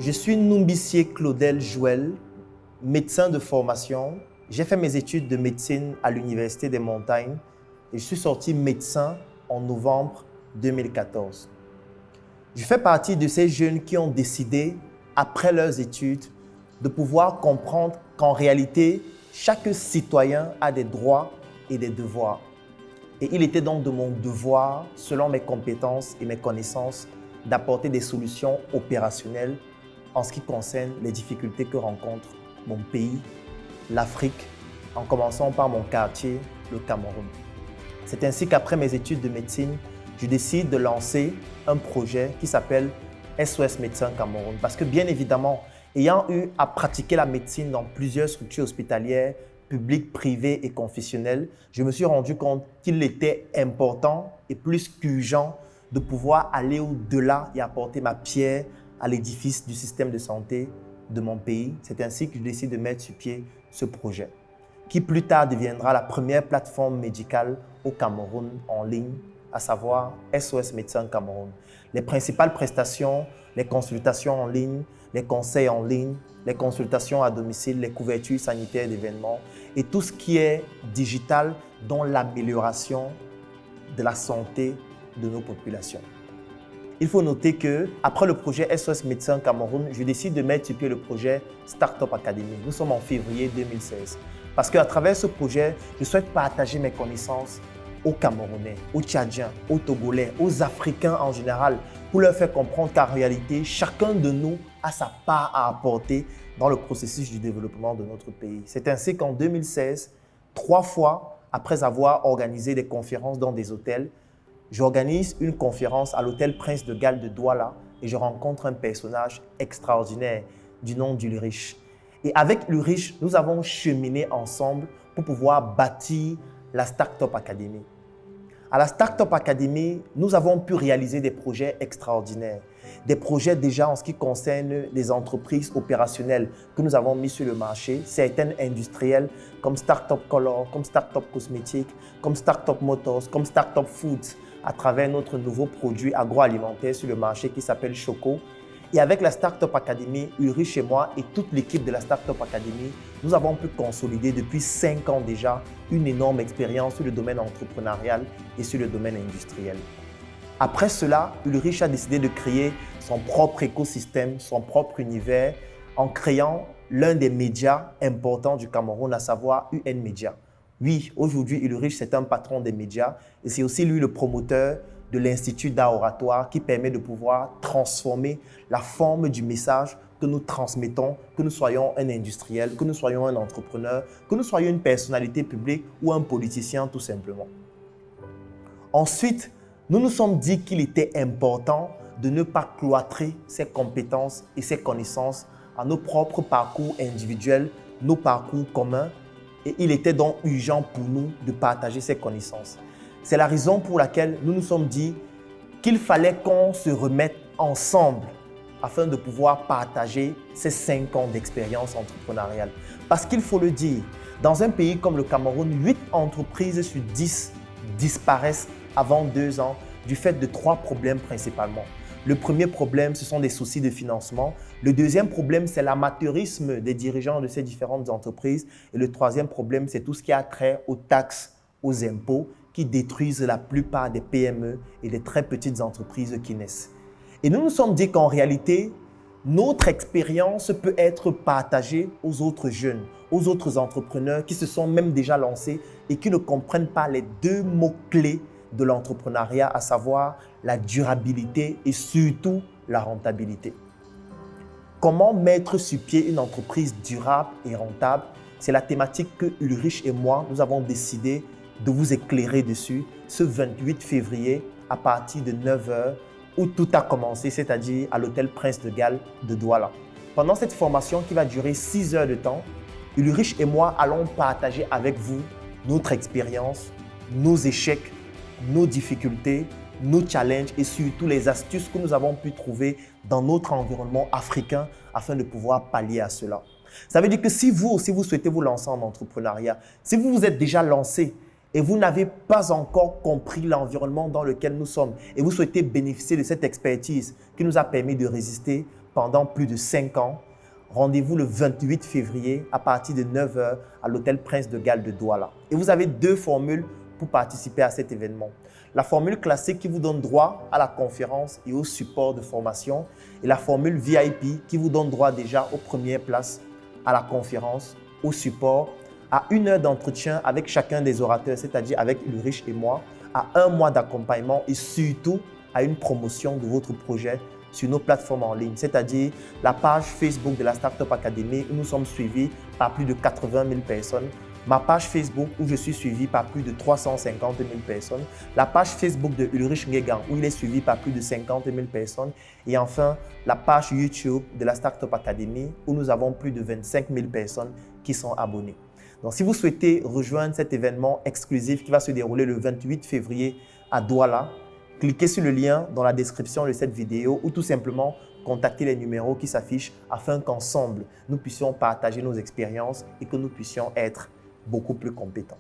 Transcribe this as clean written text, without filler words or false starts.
Je suis Numbissier Claudel Joël, médecin de formation. J'ai fait mes études de médecine à l'Université des Montagnes et je suis sorti médecin en novembre 2014. Je fais partie de ces jeunes qui ont décidé, après leurs études, de pouvoir comprendre qu'en réalité, chaque citoyen a des droits et des devoirs. Et il était donc de mon devoir, selon mes compétences et mes connaissances, d'apporter des solutions opérationnelles en ce qui concerne les difficultés que rencontre mon pays, l'Afrique, en commençant par mon quartier, le Cameroun. C'est ainsi qu'après mes études de médecine, je décide de lancer un projet qui s'appelle SOS Médecins Cameroun. Parce que bien évidemment, ayant eu à pratiquer la médecine dans plusieurs structures hospitalières, publiques, privées et confessionnelles, je me suis rendu compte qu'il était important et plus qu'urgent de pouvoir aller au-delà et apporter ma pierre à l'édifice du système de santé de mon pays. C'est ainsi que je décide de mettre sur pied ce projet, qui plus tard deviendra la première plateforme médicale au Cameroun en ligne, à savoir SOS Médecins Cameroun. Les principales prestations, les consultations en ligne, les conseils en ligne, les consultations à domicile, les couvertures sanitaires d'événements et tout ce qui est digital dont l'amélioration de la santé de nos populations. Il faut noter qu'après le projet SOS Médecins Cameroun, je décide de mettre sur pied le projet Startup Academy. Nous sommes en février 2016. Parce qu'à travers ce projet, je souhaite partager mes connaissances aux Camerounais, aux Tchadiens, aux Togolais, aux Africains en général, pour leur faire comprendre qu'en réalité, chacun de nous a sa part à apporter dans le processus du développement de notre pays. C'est ainsi qu'en 2016, 3 fois après avoir organisé des conférences dans des hôtels, j'organise une conférence à l'hôtel Prince de Galles de Douala et je rencontre un personnage extraordinaire du nom d'Ulrich. Et avec Ulrich, nous avons cheminé ensemble pour pouvoir bâtir la Startup Academy. À la Startup Academy, nous avons pu réaliser des projets extraordinaires. Des projets déjà en ce qui concerne les entreprises opérationnelles que nous avons mis sur le marché, certaines industrielles comme Startup Color, comme Startup Cosmétique, comme Startup Motors, comme Startup Foods, à travers notre nouveau produit agroalimentaire sur le marché qui s'appelle Choco. Et avec la Startup Academy, Ulrich et moi et toute l'équipe de la Startup Academy, nous avons pu consolider depuis 5 ans déjà une énorme expérience sur le domaine entrepreneurial et sur le domaine industriel. Après cela, Ulrich a décidé de créer son propre écosystème, son propre univers, en créant l'un des médias importants du Cameroun, à savoir UN Media. Oui, aujourd'hui, Ulrich, c'est un patron des médias et c'est aussi lui le promoteur de l'Institut d'art oratoire qui permet de pouvoir transformer la forme du message que nous transmettons, que nous soyons un industriel, que nous soyons un entrepreneur, que nous soyons une personnalité publique ou un politicien tout simplement. Ensuite, nous nous sommes dit qu'il était important de ne pas cloîtrer ses compétences et ses connaissances à nos propres parcours individuels, nos parcours communs, et il était donc urgent pour nous de partager ces connaissances. C'est la raison pour laquelle nous nous sommes dit qu'il fallait qu'on se remette ensemble afin de pouvoir partager ces 5 ans d'expérience entrepreneuriale. Parce qu'il faut le dire, dans un pays comme le Cameroun, 8 entreprises sur 10 disparaissent avant 2 ans du fait de 3 problèmes principalement. Le premier problème, ce sont des soucis de financement. Le deuxième problème, c'est l'amateurisme des dirigeants de ces différentes entreprises. Et le troisième problème, c'est tout ce qui a trait aux taxes, aux impôts, qui détruisent la plupart des PME et des très petites entreprises qui naissent. Et nous nous sommes dit qu'en réalité, notre expérience peut être partagée aux autres jeunes, aux autres entrepreneurs qui se sont même déjà lancés et qui ne comprennent pas les 2 mots-clés de l'entrepreneuriat, à savoir la durabilité et surtout la rentabilité. Comment mettre sur pied une entreprise durable et rentable? C'est la thématique que Ulrich et moi, nous avons décidé de vous éclairer dessus ce 28 février à partir de 9 h où tout a commencé, c'est-à-dire à l'hôtel Prince de Galles de Douala. Pendant cette formation qui va durer 6 heures de temps, Ulrich et moi allons partager avec vous notre expérience, nos échecs, nos difficultés, nos challenges et surtout les astuces que nous avons pu trouver dans notre environnement africain afin de pouvoir pallier à cela. Ça veut dire que si vous aussi vous souhaitez vous lancer en entrepreneuriat, si vous vous êtes déjà lancé et vous n'avez pas encore compris l'environnement dans lequel nous sommes et vous souhaitez bénéficier de cette expertise qui nous a permis de résister, pendant plus de 5 ans. Rendez-vous le 28 février à partir de 9 h à l'hôtel Prince de Galles de Douala. Et vous avez 2 formules pour participer à cet événement. La formule classique qui vous donne droit à la conférence et au support de formation et la formule VIP qui vous donne droit déjà aux premières places à la conférence, au support, à 1 heure d'entretien avec chacun des orateurs, c'est-à-dire avec Ulrich et moi, à 1 mois d'accompagnement et surtout à une promotion de votre projet sur nos plateformes en ligne, c'est-à-dire la page Facebook de la Startup Academy où nous sommes suivis par plus de 80 000 personnes, ma page Facebook où je suis suivi par plus de 350 000 personnes, la page Facebook de Ulrich Nguégan où il est suivi par plus de 50 000 personnes et enfin la page YouTube de la Startup Academy où nous avons plus de 25 000 personnes qui sont abonnées. Donc, si vous souhaitez rejoindre cet événement exclusif qui va se dérouler le 28 février à Douala, cliquez sur le lien dans la description de cette vidéo ou tout simplement contactez les numéros qui s'affichent afin qu'ensemble, nous puissions partager nos expériences et que nous puissions être beaucoup plus compétents.